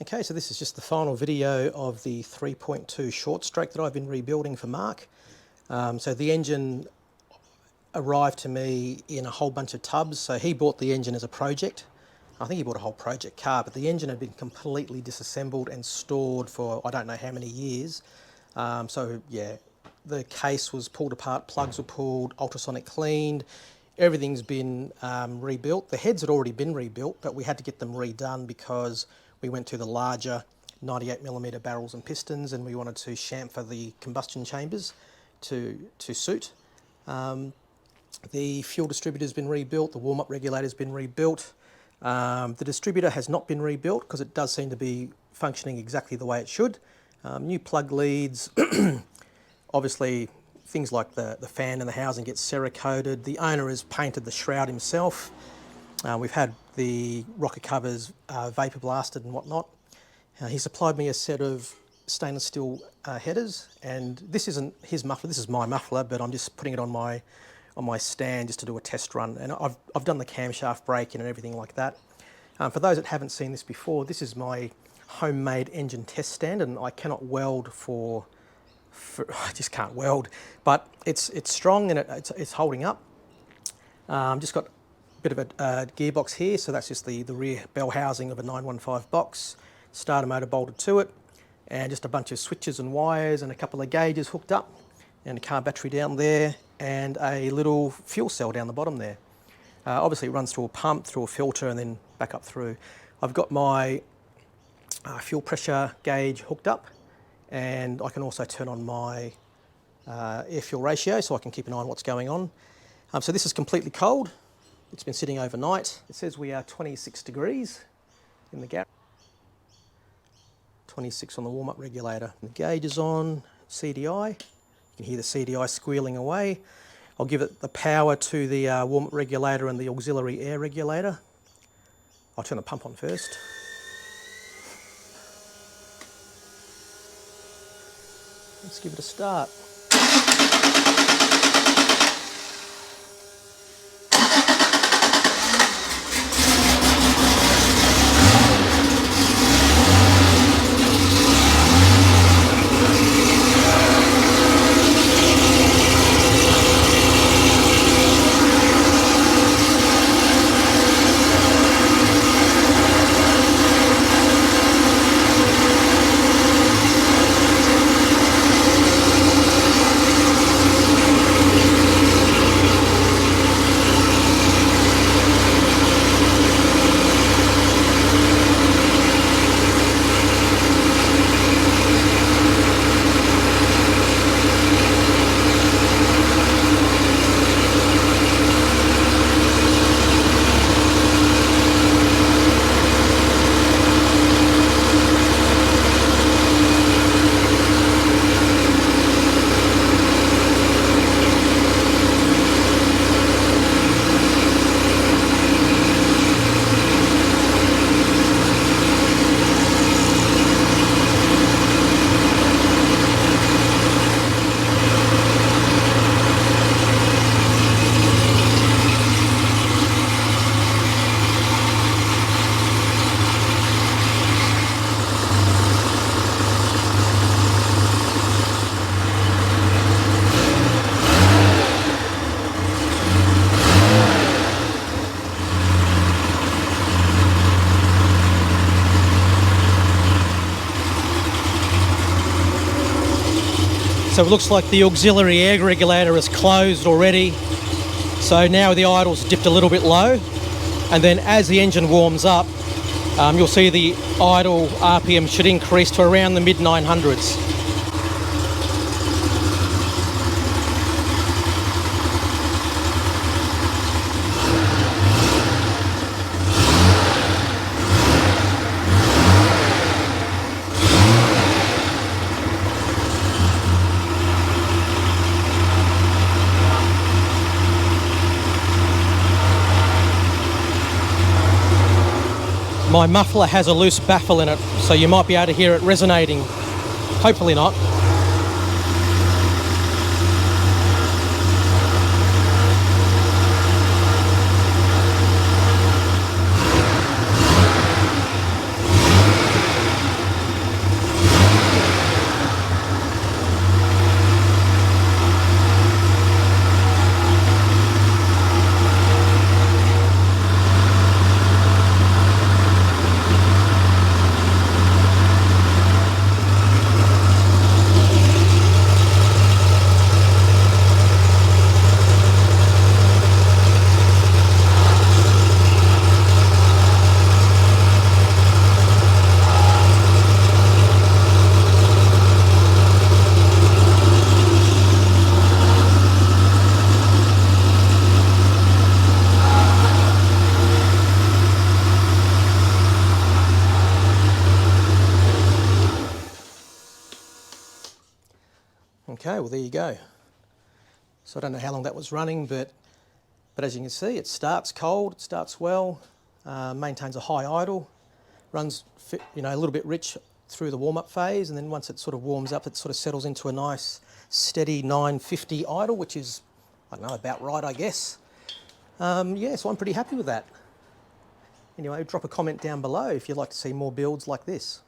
Okay, so this is just the final video of the 3.2 short stroke that I've been rebuilding for Mark. So the engine arrived to me in a whole bunch of tubs. So he bought the engine as a project. I think he bought a whole project car, but the engine had been completely disassembled and stored for I don't know how many years. So yeah, the case was pulled apart, plugs were pulled, ultrasonic cleaned, everything's been rebuilt. The heads had already been rebuilt, but we had to get them redone because we went to the larger 98mm barrels and pistons, and we wanted to chamfer the combustion chambers to suit. The fuel distributor's been rebuilt, the warm-up regulator's been rebuilt. The distributor has not been rebuilt because it does seem to be functioning exactly the way it should. New plug leads, obviously things like the fan and the housing get Cerakoted. The owner has painted the shroud himself. We've had the rocker covers vapor blasted and whatnot. He supplied me a set of stainless steel headers, and this isn't his muffler, this is my muffler, but I'm just putting it on my stand just to do a test run. And I've done the camshaft braking and everything like that. For those that haven't seen this before, this is my homemade engine test stand, and I cannot weld I just can't weld, but it's strong and it's holding up. Just got a bit of a gearbox here, so that's just the rear bell housing of a 915 box, starter motor bolted to it, and just a bunch of switches and wires and a couple of gauges hooked up, and a car battery down there, and a little fuel cell down the bottom there. Obviously it runs through a pump, through a filter, and then back up through. I've got my fuel pressure gauge hooked up, and I can also turn on my air-fuel ratio so I can keep an eye on what's going on. So this is completely cold. It's been sitting overnight. It says we are 26 degrees in the garage. 26 on the warm-up regulator. The gauge is on, CDI. You can hear the CDI squealing away. I'll give it the power to the warm-up regulator and the auxiliary air regulator. I'll turn the pump on first. Let's give it a start. So it looks like the auxiliary air regulator is closed already. So now the idle's dipped a little bit low. And then as the engine warms up, you'll see the idle RPM should increase to around the mid 900s. My muffler has a loose baffle in it, so you might be able to hear it resonating. Hopefully not. Okay, well there you go. So I don't know how long that was running, but as you can see, it starts cold, it starts well, maintains a high idle, runs a little bit rich through the warm-up phase, and then once it sort of warms up, it sort of settles into a nice steady 950 idle, which is, I don't know, about right, I guess. Yeah, so I'm pretty happy with that. Anyway, drop a comment down below if you'd like to see more builds like this.